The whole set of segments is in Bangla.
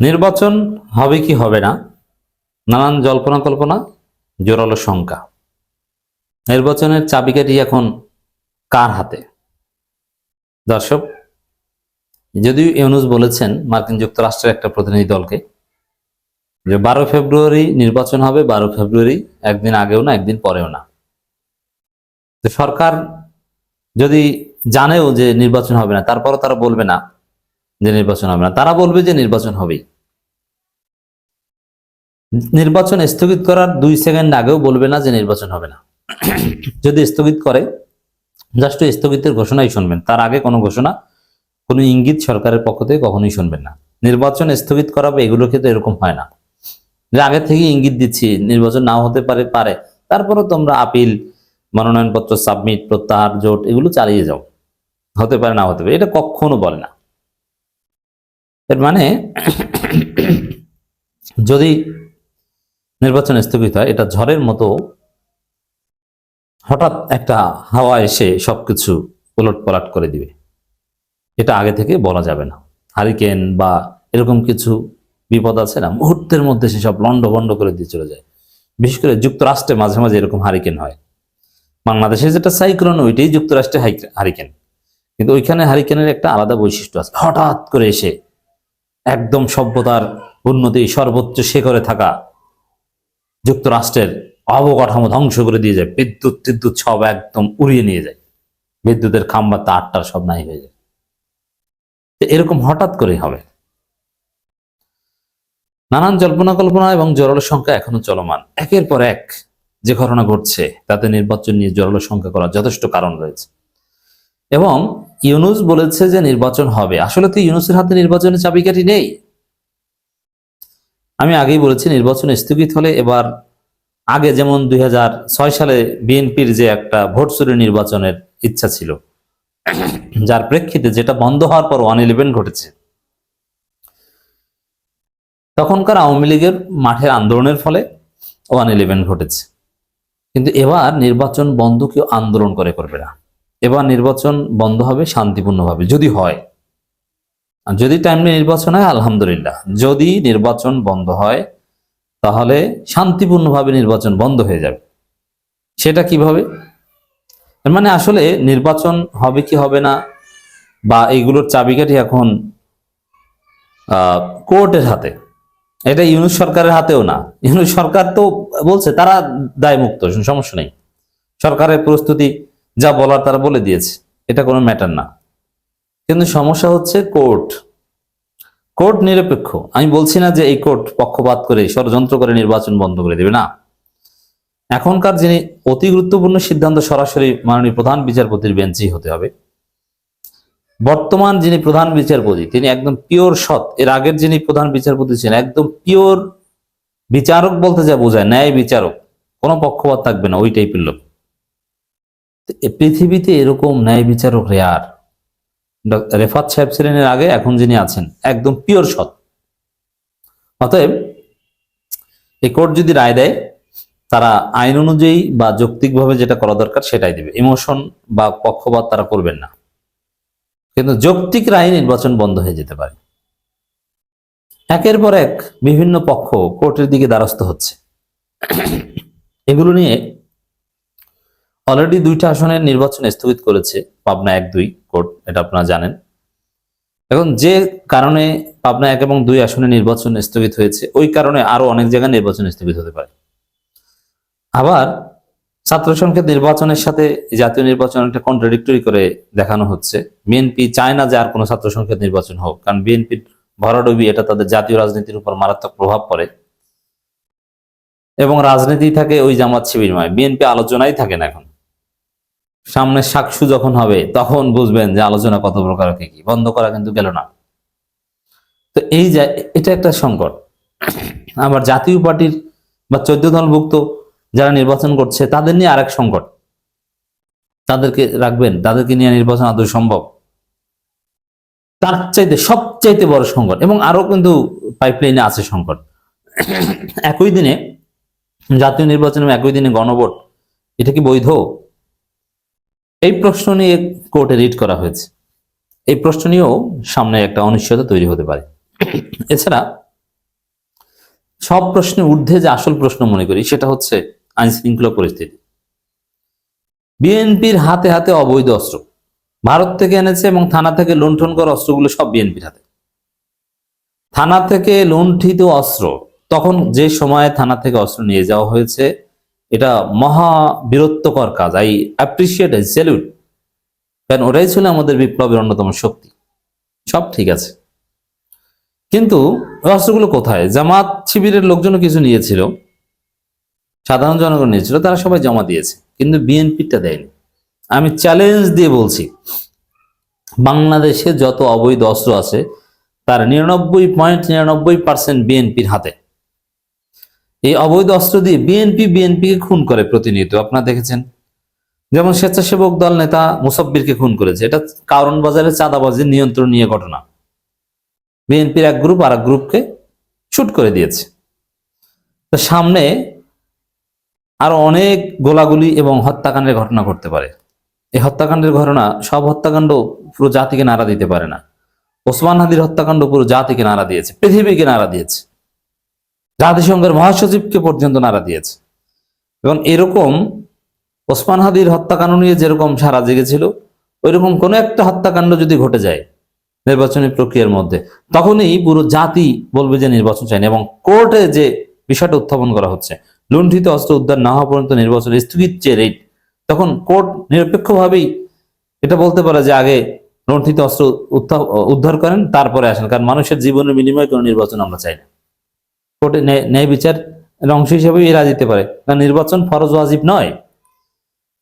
নির্বাচন হবে কি হবে না, নানান জল্পনা কল্পনা, জোরালো শঙ্কা। নির্বাচনের চাবিকাঠি এখন কার হাতে? দর্শক, যদিও ইউনূস বলেছেন মার্কিন যুক্তরাষ্ট্রের একটা প্রতিনিধি দলকে যে 12 ফেব্রুয়ারি নির্বাচন হবে, 12 ফেব্রুয়ারি একদিন আগেও না একদিন পরেও না। তো সরকার যদি জানেও যে নির্বাচন হবে না, তারপরও তারা বলবে না যে নির্বাচন হবে না, তারা বলবে যে নির্বাচন হবেই। নির্বাচন স্থগিত করার 2 সেকেন্ড আগেও বলবে না যে নির্বাচন হবে না। যদি স্থগিত করে, জাস্ট স্থগিতের ঘোষণাই শুনবেন, তার আগে কোনো ঘোষণা, কোনো ইঙ্গিত সরকারের পক্ষ থেকে কখনোই শুনবেন না। নির্বাচন স্থগিত করাবে, এগুলো কিন্তু এরকম হয় না যে আগে থেকে ইঙ্গিত দিচ্ছি নির্বাচন নাও হতে পারে, তারপরও তোমরা আপিল, মনোনয়নপত্র সাবমিট, প্রত্যাহার, জোট এগুলো চালিয়ে যাও, হতে পারে না হতে পারে, এটা কখনো বলে না। এর মানে যদি নির্বাচন স্থগিত হয়, এটা ঝড়ের মতো হঠাৎ একটা হাওয়া এসে সবকিছু উলটপালট করে দিবে, এটা আগে থেকে বলা যাবে না। হারিকেন বা এরকম কিছু বিপদ আছে না, মুহূর্তের মধ্যে সেসব লন্ডভন্ড করে দিয়ে চলে যায়। বিশেষ করে যুক্তরাষ্ট্রে মাঝে মাঝে এরকম হারিকেন হয়। বাংলাদেশে যেটা সাইক্লোন, ওইটাই যুক্তরাষ্ট্রে হারিকেন, কিন্তু ওইখানে হারিকেনের একটা আলাদা বৈশিষ্ট্য আছে। হঠাৎ করে এসে একদম সভ্যতার উন্নতি সর্বোচ্চ শিখরে থাকা যুক্তরাষ্ট্রের অবকাঠামো ধ্বংস করে দিয়ে যায়, বিদ্যুৎ সব একদম উড়িয়ে নিয়ে যায়, বিদ্যুতের খাম্বা তারটার সব নাই হয়ে যায়। এরকম হঠাৎ করেই হবে। নানান জল্পনা কল্পনা এবং জোরালো সংখ্যা এখনো চলমান। একের পর এক যে ঘটনা ঘটছে, তাতে নির্বাচন নিয়ে জোরালো সংখ্যা করার যথেষ্ট কারণ রয়েছে। এবং ইউনূস বলেছে যে নির্বাচন হবে। আসলে তো ইউনূসের হাতে নির্বাচনের চাবিকাঠি নেই। আমি আগেই বলেছি, নির্বাচন স্থগিত হলে এবার আগে যেমন 2006 সালে বিএনপির যে একটা ভোট চুরি নির্বাচনের ইচ্ছা ছিল, যার প্রেক্ষিতে যেটা বন্ধ হওয়ার পর 111 ঘটেছে, তখনকার আওয়ামী লীগের মাঠের আন্দোলনের ফলে 111 ঘটেছে। কিন্তু এবার নির্বাচন বন্ধ কেউ আন্দোলন করে করবে না। এবার নির্বাচন বন্ধ হবে শান্তিপূর্ণভাবে, যদি হয়। আর যদি টাইমলি নির্বাচন হয় আলহামদুলিল্লাহ, যদি নির্বাচন বন্ধ হয় তাহলে শান্তিপূর্ণভাবে নির্বাচন বন্ধ হয়ে যাবে। সেটা কিভাবে? মানে আসলে নির্বাচন হবে কি হবে না বা এইগুলোর চাবিকাঠি এখন কোর্টের হাতে, এটা ইউনূস সরকারের হাতেও না। ইউনূস সরকার তো বলছে তারা দায় মুক্ত, সমস্যা নেই, সরকারের প্রস্তুতি যা বলার তারা বলে দিয়েছে, এটা কোনো ম্যাটার না। কিন্তু সমস্যা হচ্ছে কোর্ট নিরপেক্ষ। আমি বলছি না যে এই কোর্ট পক্ষপাত করে ষড়যন্ত্র করে নির্বাচন বন্ধ করে দেবে, না। এখনকার যিনি অতি গুরুত্বপূর্ণ সিদ্ধান্ত সরাসরি মাননীয় প্রধান বিচারপতির বেঞ্চেই হতে হবে। বর্তমান যিনি প্রধান বিচারপতি তিনি একদম পিওর সৎ। এর আগের যিনি প্রধান বিচারপতি ছিলেন একদম পিওর বিচারক, বলতে যা বোঝায় ন্যায় বিচারক, কোনো পক্ষপাত থাকবে না, ওই টাইপের লোক। পৃথিবীতে এরকম ন্যায় বিচারক রেয়ার। রেফাত সাহেব ছিলেন এর আগে, এখন যিনি আছেন একদম পিওর সৎ। অতএব এই কোর্ট যদি রায় দেয়, তারা আইন অনুযায়ী বা যৌক্তিকভাবে যেটা করা দরকার সেটাই দেবে, ইমোশন বা পক্ষপাত তারা করবেন না। কিন্তু যৌক্তিক রায় নির্বাচন বন্ধ হয়ে যেতে পারে। একের পর এক বিভিন্ন পক্ষ কোর্টের দিকে দ্বারস্থ হচ্ছে। এগুলো নিয়ে অলরেডি 2টা আসনের নির্বাচন স্থগিত করেছে পাবনা 1-2 কোর্ট, এটা আপনারা জানেন। এখন যে কারণে পাবনা 1 এবং 2 আসনে নির্বাচন স্থগিত হয়েছে, ওই কারণে আরো অনেক জায়গায় নির্বাচন স্থগিত হতে পারে। আবার ছাত্র সংসদ নির্বাচনের সাথে জাতীয় নির্বাচন একটা কন্ট্রাডিক্টরি করে দেখানো হচ্ছে। বিএনপি চায় না যে আর কোনো ছাত্র সংসদ নির্বাচন হোক, কারণ বিএনপির ভরাডুবি, এটা তাদের জাতীয় রাজনীতির উপর মারাত্মক প্রভাব পড়ে এবং রাজনীতি থাকে ওই জামাত শিবিরময়। বিএনপি আলোচনাই থাকে না। এখন সামনে সাকসু যখন হবে তখন বুঝবেন যে আলোচনা কত প্রকার, কি বন্ধ করা কিন্তু গেল না। তো এই যে এটা একটা সংকট। আবার জাতীয় পার্টির বা 14 দলভুক্ত যারা নির্বাচন করছে তাদের নিয়ে আরেক সংকট। তাদেরকে রাখবেন, তাদেরকে নিয়ে নির্বাচন আদৌ সম্ভব? তার চাইতে সবচাইতে বড় সংকট, এবং আরো কিন্তু পাইপলাইনে আছে সংকট। একই দিনে জাতীয় নির্বাচন এবং একই দিনে গণভোট, এটা কি বৈধ? এই প্রশ্ন নিয়ে কোর্টে রিট করা হয়েছে। এই প্রশ্ন নিয়েও সামনে একটা অনিশ্চয়তা তৈরি হতে পারে। এছাড়া সব প্রশ্নের ঊর্ধ্বে যে আসল প্রশ্ন মনে করি সেটা হচ্ছে আইন শৃঙ্খলা পরিস্থিতি। বিএনপির হাতে হাতে অবৈধ অস্ত্র ভারত থেকে এনেছে এবং থানা থেকে লুণ্ঠন করা অস্ত্রগুলো সব বিএনপির হাতে। থানা থেকে লুণ্ঠিত অস্ত্র, তখন যে সময়ে থানা থেকে অস্ত্র নিয়ে যাওয়া হয়েছে, এটা মহা বীরত্বকর কাজ। আই অ্যাপ্রিসিয়েট, আই স্যালুট, কারণ ওরাই ছিল আমাদের বিপ্লবের অন্যতম শক্তি। সব ঠিক আছে, কিন্তু অস্ত্রগুলো কোথায়? জামাত শিবিরের লোকজনও কিছু নিয়েছিল, সাধারণ জনগণ নিয়েছিল, তারা সবাই জমা দিয়েছে, কিন্তু বিএনপিটা দেয়নি। আমি চ্যালেঞ্জ দিয়ে বলছি, বাংলাদেশে যত অবৈধ অস্ত্র আছে তার 99.99% বিএনপির হাতে। এই অবৈধ অস্ত্র দিয়ে বিএনপিকে খুন করে প্রতিনিয়ত, আপনারা দেখেছেন। যেমন স্বেচ্ছাসেবক দল নেতা মুসাব্বিরকে খুন করেছে, এটা কারণ বাজারে চাঁদাবাজির নিয়ন্ত্রণ নিয়ে ঘটনা। বিএনপির এক গ্রুপ আর এক গ্রুপকে শুট করে দিয়েছে। তো সামনে আরো অনেক গোলাগুলি এবং হত্যাকাণ্ডের ঘটনা ঘটতে পারে। এই হত্যাকাণ্ডের ঘটনা, সব হত্যাকাণ্ড পুরো জাতিকে নাড়া দিতে পারে না। ওসমান হাদির হত্যাকাণ্ড পুরো জাতিকে নাড়া দিয়েছে, পৃথিবীকে নাড়া দিয়েছে, জাতিসংঘের মহাসচিবকে পর্যন্ত নাড়া দিয়েছে। এবং এরকম ওসমান হাদির হত্যাকাণ্ড নিয়ে যেরকম সারা জেগেছিল, ওইরকম কোন একটা হত্যাকাণ্ড যদি ঘটে যায় নির্বাচনী প্রক্রিয়ার মধ্যে, তখনই পুরো জাতি বলবে যে নির্বাচন চাই না। এবং কোর্টে যে বিষয়টা উত্থাপন করা হচ্ছে, লুণ্ঠিত অস্ত্র উদ্ধার না হওয়া পর্যন্ত নির্বাচন স্থগিত যে রেট, তখন কোর্ট নিরপেক্ষভাবেই এটা বলতে পারে যে আগে লুণ্ঠিত অস্ত্র উদ্ধার করেন, তারপরে আসেন, কারণ মানুষের জীবনের বিনিময়ে কোনো নির্বাচন আমরা চাই না। কোর্টে ন্যায় বিচার অংশ হিসেবে এরা দিতে পারে, কারণ নির্বাচন ফরজ ওয়াজিব নয়।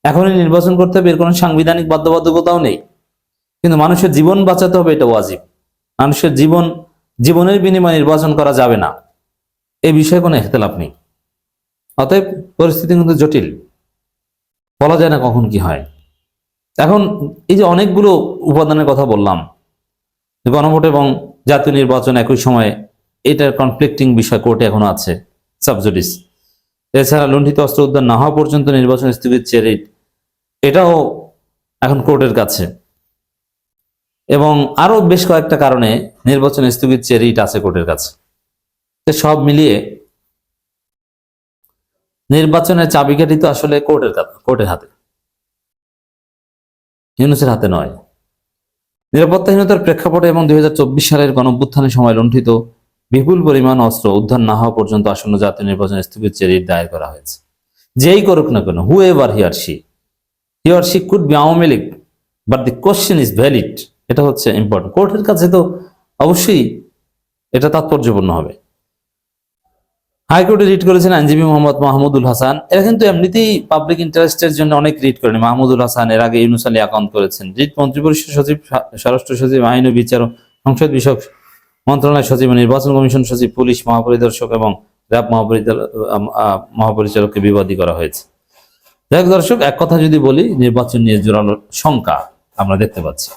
এখনই নির্বাচন করতে হবে এর কোনো সাংবিধানিক বাধ্যবাধকতাও নেই, কিন্তু মানুষের জীবন বাঁচাতে হবে, এটা ওয়াজিব। মানুষের জীবনের বিনিময়ে নির্বাচন করা যাবে না, এই বিষয়ে কোনো ইখতিলাফ নেই। অতএব পরিস্থিতি কিন্তু জটিল, বলা যায় না কখন কি হয়। এখন এই যে অনেকগুলো উপাদানের কথা বললাম, গণভোট এবং জাতীয় নির্বাচন একই সময়ে, এটার কনফ্লিক্টিং বিষয় কোর্টে এখনো আছে, সাবজুডিস। এছাড়া লুণ্ঠিত অস্ত্র উদ্ধার না হওয়া পর্যন্ত নির্বাচন স্থগিত চেয়ে রিট, এটাও এখন কোর্টের কাছে। এবং আরো বেশ কয়েকটা কারণে নির্বাচন স্থগিত চেয়ে রিট আছে কোর্টের কাছে। সব মিলিয়ে নির্বাচনের চাবিকাঠি তো আসলে কোর্টের হাতে, ইউনূসের হাতে নয়। নিরাপত্তাহীনতার প্রেক্ষাপটে এবং 2024 সালের গণঅভ্যুত্থানের সময় লুণ্ঠিত বিপুল পরিমাণ অস্ত্র উদ্ধার না হওয়া পর্যন্ত আসন্ন জাতীয় নির্বাচন স্থগিত চেয়ে রিট দায়ের করা হয়েছে। যেই করুক না কেন, হু ever he or she could be Awami League, but the question is valid, এটা হচ্ছে ইম্পর্টেন্ট। কোর্টের কাছে তো অবশ্যই এটা তাৎপর্যপূর্ণ হবে। হাইকোর্টে রিট করেছেন আইনজীবী মোহাম্মদ মাহমুদুল হাসান। এরা কিন্তু এমনিতেই পাবলিক ইন্টারেস্টের জন্য অনেক রিট করেনি। মাহমুদুল হাসান এর আগে ইউনূস আলী আকাউন্ট করেছেন। রিট মন্ত্রিপরিষদ সচিব, স্বরাষ্ট্র সচিব, আইন ও বিচার ও সংসদ বিষয়ক মন্ত্রণালয় সচিব, নির্বাচন কমিশন সচিব, পুলিশ মহাপরিদর্শক এবং র্যাব মহাপরিচালককে বিবাদী করা হয়েছে। যাই হোক দর্শক, এক কথা যদি বলি, নির্বাচন নিয়ে জোরালো শঙ্কা আমরা দেখতে পাচ্ছি।